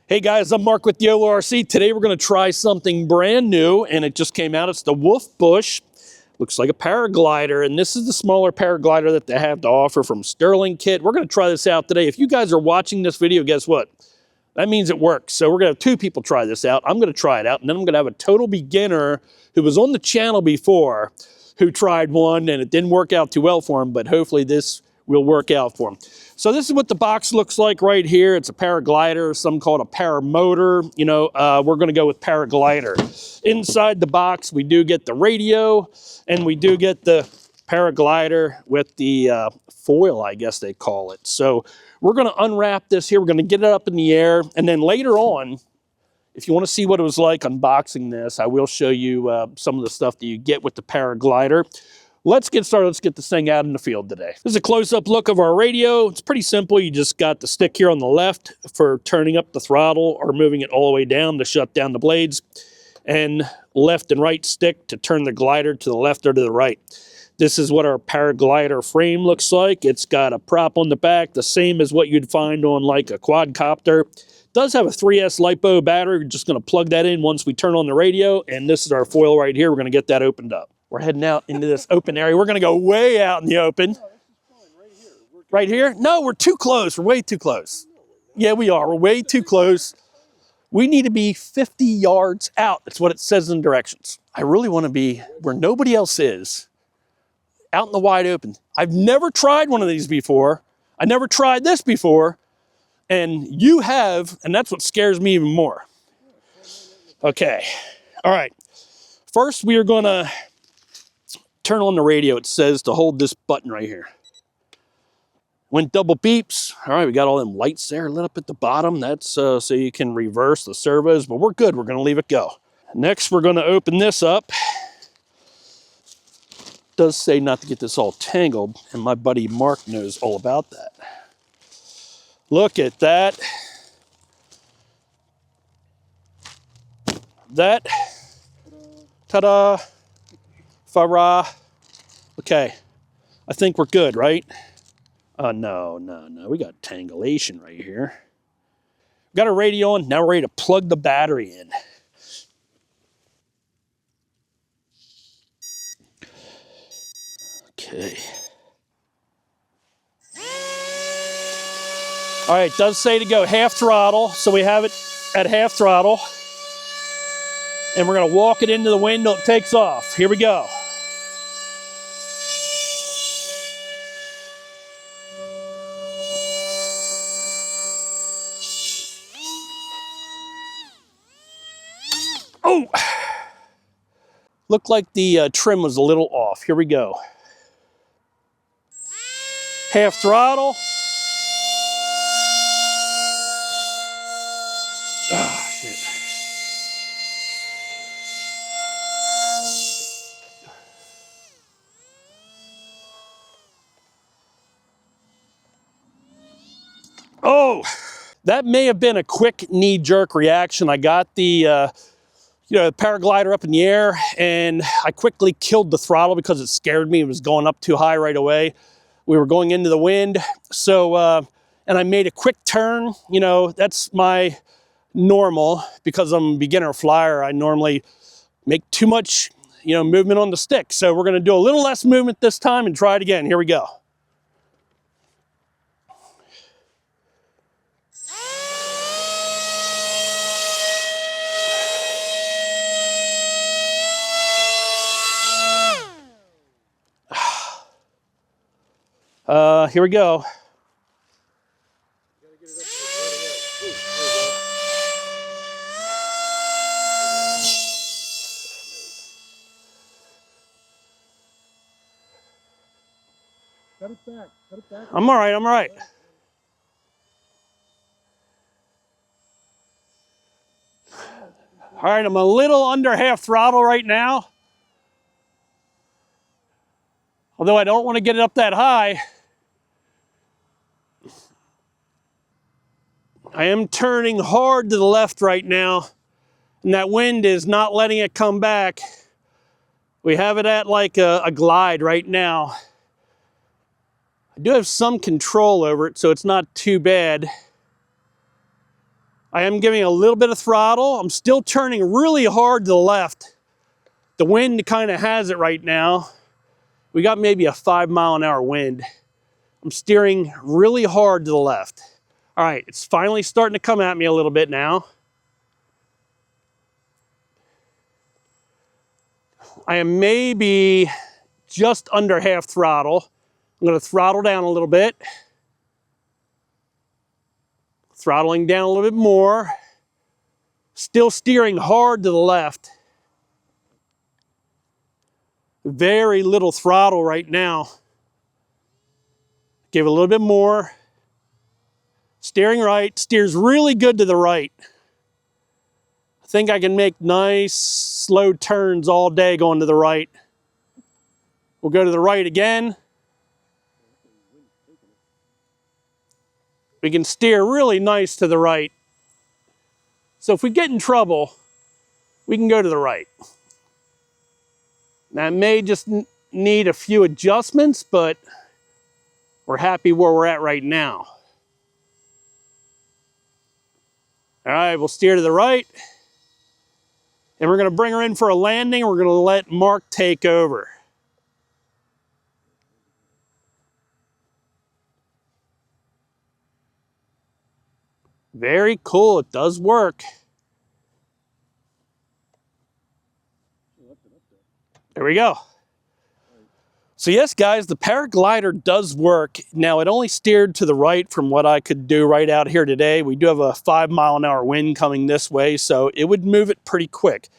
Hey guys, I'm Mark with the Ovalrcteam. Today we're going to try something brand new, and it just came out. It's the Wolfbush. Looks like a paraglider, and this is the smaller paraglider that they have to offer from Sterling Kit. We're going to try this out today. If you guys are watching this video, guess what? That means it works. So we're going to have two people try this out. I'm going to try it out, and then I'm going to have a total beginner who was on the channel before who tried one, and it didn't work out too well for him, but hopefully this will work out for him. So this is what the box looks like right here. It's a paraglider, some call it a paramotor. You know, we're gonna go with paraglider. Inside the box, we do get the radio, and we do get the paraglider with the foil, I guess they call it. So we're gonna unwrap this here. We're gonna get it up in the air, and then later on, if you want to see what it was like unboxing this, I will show you some of the stuff that you get with the paraglider. Let's get started. Let's get this thing out in the field today. This is a close-up look of our radio. It's pretty simple. You just got the stick here on the left for turning up the throttle or moving it all the way down to shut down the blades, and left and right stick to turn the glider to the left or to the right. This is what our paraglider frame looks like. It's got a prop on the back, the same as what you'd find on like a quadcopter. It does have a 3S LiPo battery. We're just going to plug that in once we turn on the radio, and this is our foil right here. We're going to get that opened up. We're heading out into this open area. We're going to go way out in the open. No, this is fine. Right here? No, we're too close. We're way too close. Yeah, we are. We're way too close. We need to be 50 yards out. That's what it says in directions. I really want to be where nobody else is, out in the wide open. I've never tried one of these before. I never tried this before. And you have, and that's what scares me even more. Okay. All right. First, we are going to turn on the radio. It says to hold this button right here. When double beeps, all right, we got all them lights there lit up at the bottom. That's so you can reverse the servos, but we're good. We're going to leave it go. Next, we're going to open this up. It does say not to get this all tangled, and my buddy Mark knows all about that. Look at that. That. Ta-da. Farah. Okay. I think we're good, right? No. We got tangulation right here. We got our radio on. Now we're ready to plug the battery in. Okay. All right, it does say to go half throttle, so we have it at half throttle. And we're gonna walk it into the wind until it takes off. Here we go. Oh! Looked like the trim was a little off. Here we go. Half throttle. Ah, shit. Oh, that may have been a quick knee-jerk reaction. I got the paraglider up in the air, and I quickly killed the throttle because it scared me. It was going up too high right away. We were going into the wind, so and I made a quick turn. You know, that's my normal, because I'm a beginner flyer. I normally make too much, movement on the stick. So we're going to do a little less movement this time and try it again. Here we go. Here we go. Cut it back. Cut it back. I'm all right. I'm all right. All right, I'm a little under half throttle right now. Although I don't want to get it up that high. I am turning hard to the left right now, and that wind is not letting it come back. We have it at like a glide right now. I do have some control over it, so it's not too bad. I am giving a little bit of throttle. I'm still turning really hard to the left. The wind kind of has it right now. We got maybe a 5-mile-an-hour wind. I'm steering really hard to the left. All right, it's finally starting to come at me a little bit now. I am maybe just under half throttle. I'm going to throttle down a little bit. Throttling down a little bit more. Still steering hard to the left. Very little throttle right now. Give it a little bit more. Steering right, steers really good to the right. I think I can make nice slow turns all day going to the right. We'll go to the right again. We can steer really nice to the right. So if we get in trouble, we can go to the right. Now it may just need a few adjustments, but we're happy where we're at right now. All right, we'll steer to the right. And we're going to bring her in for a landing. We're going to let Mark take over. Very cool. It does work. There we go. So yes, guys, the Paraglider does work. Now, it only steered to the right from what I could do right out here today. We do have a 5-mile-an-hour wind coming this way, so it would move it pretty quick.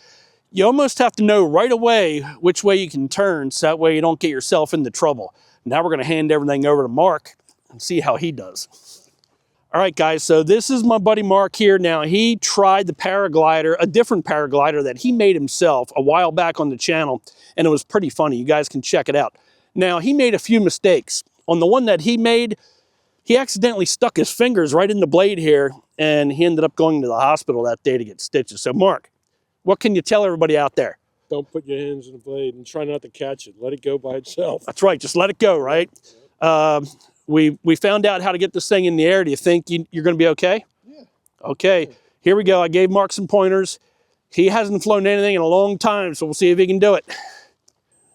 You almost have to know right away which way you can turn, so that way you don't get yourself into trouble. Now we're going to hand everything over to Mark and see how he does. All right, guys, so this is my buddy Mark here. Now, he tried the Paraglider, a different Paraglider that he made himself a while back on the channel, and it was pretty funny. You guys can check it out. Now, he made a few mistakes. On the one that he made, he accidentally stuck his fingers right in the blade here, and he ended up going to the hospital that day to get stitches. So, Mark, what can you tell everybody out there? Don't put your hands in the blade and try not to catch it. Let it go by itself. That's right. Just let it go, right? We found out how to get this thing in the air. Do you think you're going to be okay? Yeah. Okay. Here we go. I gave Mark some pointers. He hasn't flown anything in a long time, so we'll see if he can do it.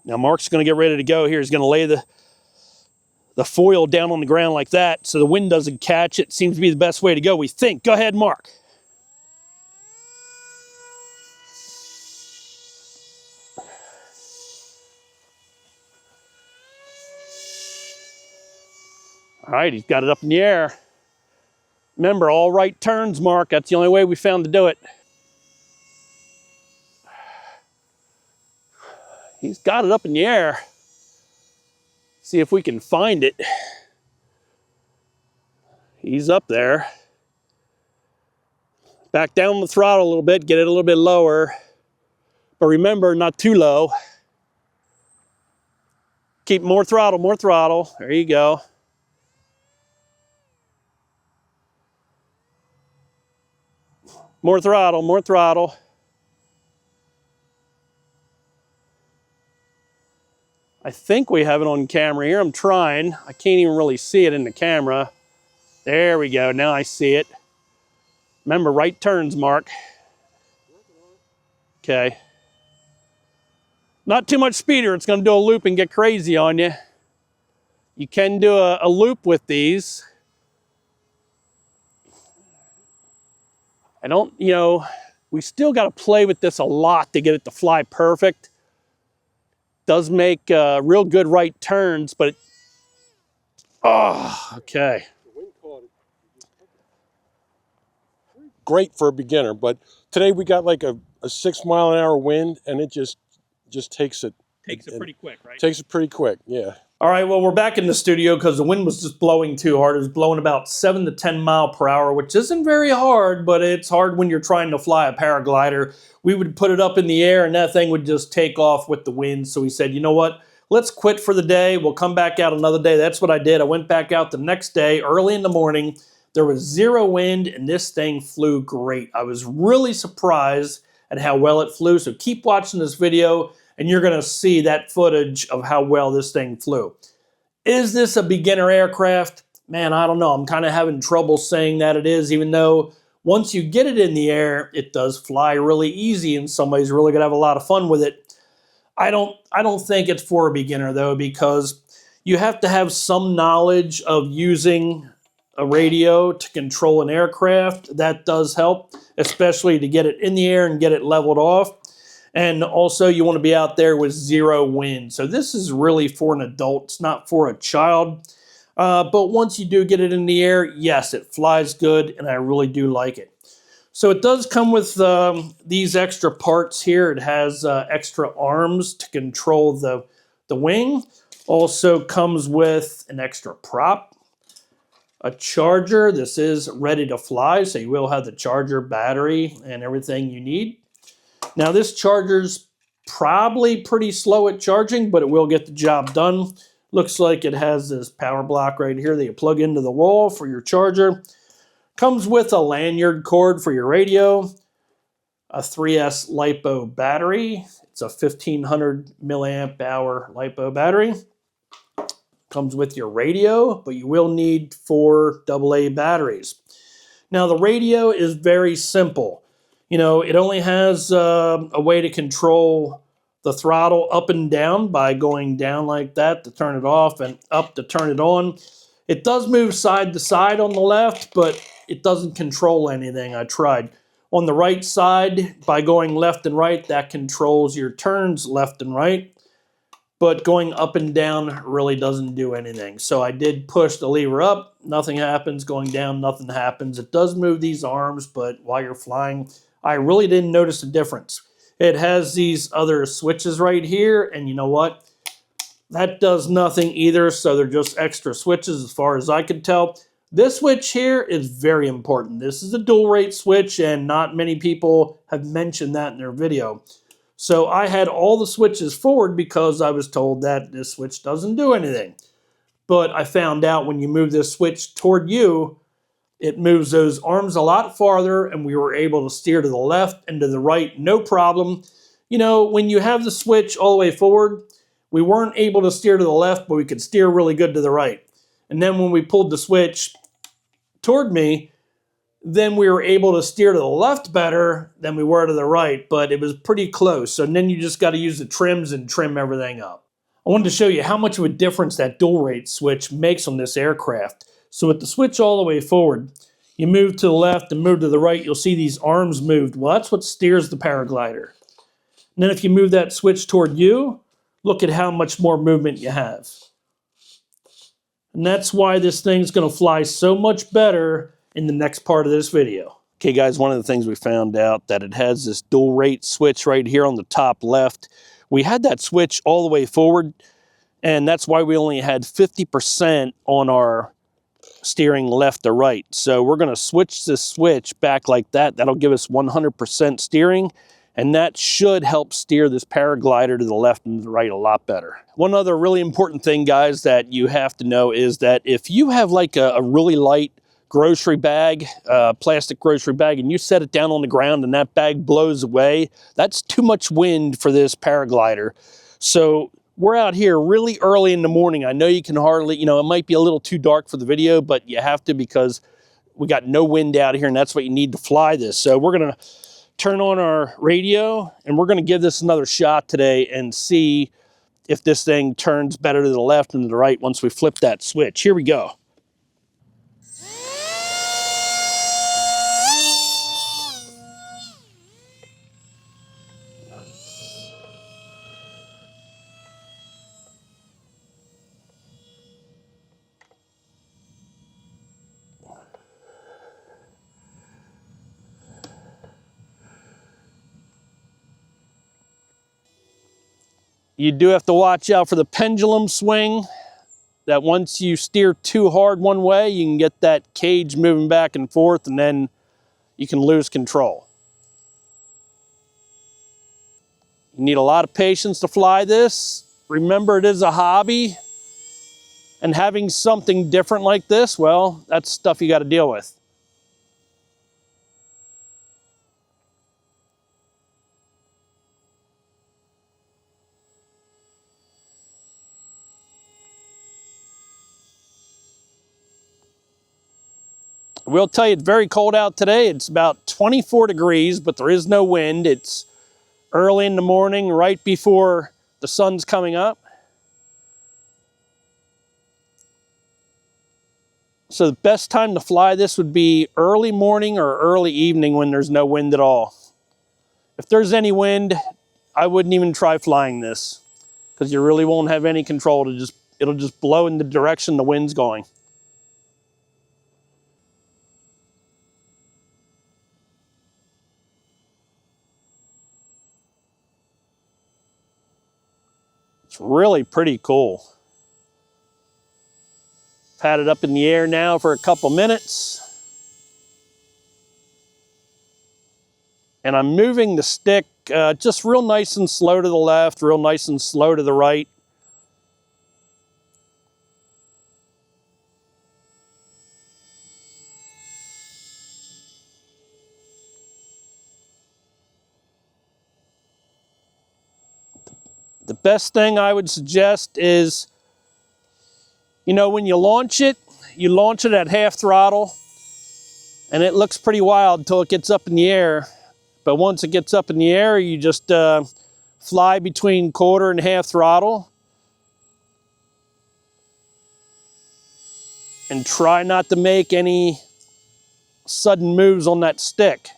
Now, Mark's going to get ready to go here. He's going to lay the foil down on the ground like that so the wind doesn't catch it. Seems to be the best way to go, we think. Go ahead, Mark. All right, he's got it up in the air. Remember, all right turns, Mark. That's the only way we found to do it. He's got it up in the air. See if we can find it. He's up there. Back down the throttle a little bit, get it a little bit lower. But remember, not too low. Keep more throttle, more throttle. There you go. More throttle, more throttle. I think we have it on camera here. I'm trying. I can't even really see it in the camera. There we go. Now I see it. Remember, right turns, Mark. Okay. Not too much speed or it's going to do a loop and get crazy on you. You can do a loop with these. I don't, we still got to play with this a lot to get it to fly perfect. Does make real good right turns, but okay. Great for a beginner, but today we got like a 6-mile-an-hour wind, and it just takes it. Takes it pretty quick, right? Takes it pretty quick, yeah. All right, well, we're back in the studio because the wind was just blowing too hard. It was blowing about 7 to 10 miles per hour, which isn't very hard, but it's hard when you're trying to fly a paraglider. We would put it up in the air, and that thing would just take off with the wind. So we said, you know what? Let's quit for the day. We'll come back out another day. That's what I did. I went back out the next day, early in the morning. There was 0 wind, and this thing flew great. I was really surprised at how well it flew. So keep watching this video, and you're going to see that footage of how well this thing flew. Is this a beginner aircraft? Man, I don't know. I'm kind of having trouble saying that it is, even though Once you get it in the air, it does fly really easy, and somebody's really gonna have a lot of fun with it. I don't think it's for a beginner though, because you have to have some knowledge of using a radio to control an aircraft. That does help, especially to get it in the air and get it leveled off. And also you want to be out there with zero wind. So this is really for an adult. It's not for a child. But once you do get it in the air, yes, it flies good, and I really do like it. So it does come with these extra parts here. It has extra arms to control the wing. Also comes with an extra prop, a charger. This is ready to fly, so you will have the charger, battery, and everything you need. Now this charger's probably pretty slow at charging, but it will get the job done. Looks like it has this power block right here that you plug into the wall for your charger. Comes with a lanyard cord for your radio, a 3S LiPo battery. It's a 1500 milliamp hour LiPo battery. Comes with your radio, but you will need 4 AA batteries. Now the radio is very simple. You know, it only has a way to control the throttle up and down by going down like that to turn it off and up to turn it on. It does move side to side on the left, but it doesn't control anything. I tried. On the right side, by going left and right, that controls your turns left and right. But going up and down really doesn't do anything. So I did push the lever up, nothing happens. Going down, nothing happens. It does move these arms, but while you're flying, I really didn't notice a difference. It has these other switches right here, and you know what? That does nothing either, so they're just extra switches as far as I could tell. This switch here is very important. This is a dual rate switch, and not many people have mentioned that in their video. So I had all the switches forward because I was told that this switch doesn't do anything. But I found out when you move this switch toward you, it moves those arms a lot farther, and we were able to steer to the left and to the right, no problem. You know, when you have the switch all the way forward, we weren't able to steer to the left, but we could steer really good to the right. And then when we pulled the switch toward me, then we were able to steer to the left better than we were to the right, but it was pretty close. So then you just got to use the trims and trim everything up. I wanted to show you how much of a difference that dual rate switch makes on this aircraft. So with the switch all the way forward, you move to the left and move to the right, you'll see these arms moved. Well, that's what steers the Paraglider. And then if you move that switch toward you, look at how much more movement you have. And that's why this thing's going to fly so much better in the next part of this video. Okay guys, one of the things we found out that it has this dual rate switch right here on the top left. We had that switch all the way forward, and that's why we only had 50% on our steering left to right. So we're going to switch this switch back like that. That'll give us 100% steering, and that should help steer this Paraglider to the left and the right a lot better. One other really important thing, guys, that you have to know is that if you have like a really light grocery bag, plastic grocery bag, and you set it down on the ground and that bag blows away, that's too much wind for this Paraglider. So we're out here really early in the morning. I know you can hardly, you know, it might be a little too dark for the video, but you have to because we got no wind out here, and that's what you need to fly this. So we're gonna turn on our radio, and we're gonna give this another shot today and see if this thing turns better to the left than to the right once we flip that switch. Here we go. You do have to watch out for the pendulum swing, that once you steer too hard one way, you can get that cage moving back and forth, and then you can lose control. You need a lot of patience to fly this. Remember, it is a hobby, and having something different like this, well, that's stuff you got to deal with. I will tell you it's very cold out today. It's about 24 degrees, but there is no wind. It's early in the morning, right before the sun's coming up. So the best time to fly this would be early morning or early evening when there's no wind at all. If there's any wind, I wouldn't even try flying this because you really won't have any control. It'll just blow in the direction the wind's going. It's really pretty cool. Had it up in the air now for a couple minutes. And I'm moving the stick just real nice and slow to the left, real nice and slow to the right. The best thing I would suggest is, you know, when you launch it at half throttle, and it looks pretty wild until it gets up in the air. But once it gets up in the air, you just fly between quarter and half throttle. And try not to make any sudden moves on that stick.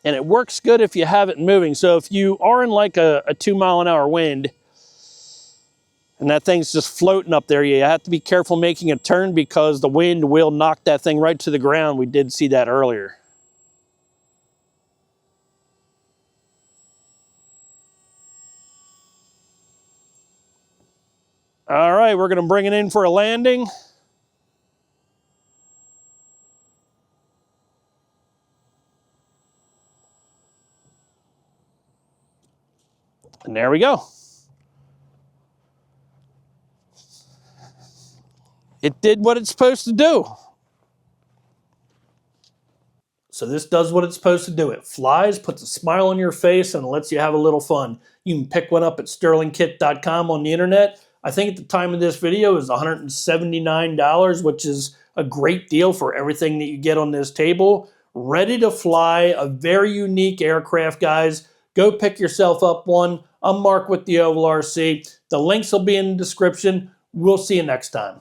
And it works good if you have it moving. So if you are in like a 2-mile-an-hour wind and that thing's just floating up there, you have to be careful making a turn because the wind will knock that thing right to the ground. We did see that earlier. All right, we're going to bring it in for a landing. And there we go. It did what it's supposed to do. So this does what it's supposed to do. It flies, puts a smile on your face, and lets you have a little fun. You can pick one up at sterlingkit.com on the internet. I think at the time of this video is $179, which is a great deal for everything that you get on this table. Ready to fly, a very unique aircraft, guys. Go pick yourself up one. I'm Mark with the Oval RC. The links will be in the description. We'll see you next time.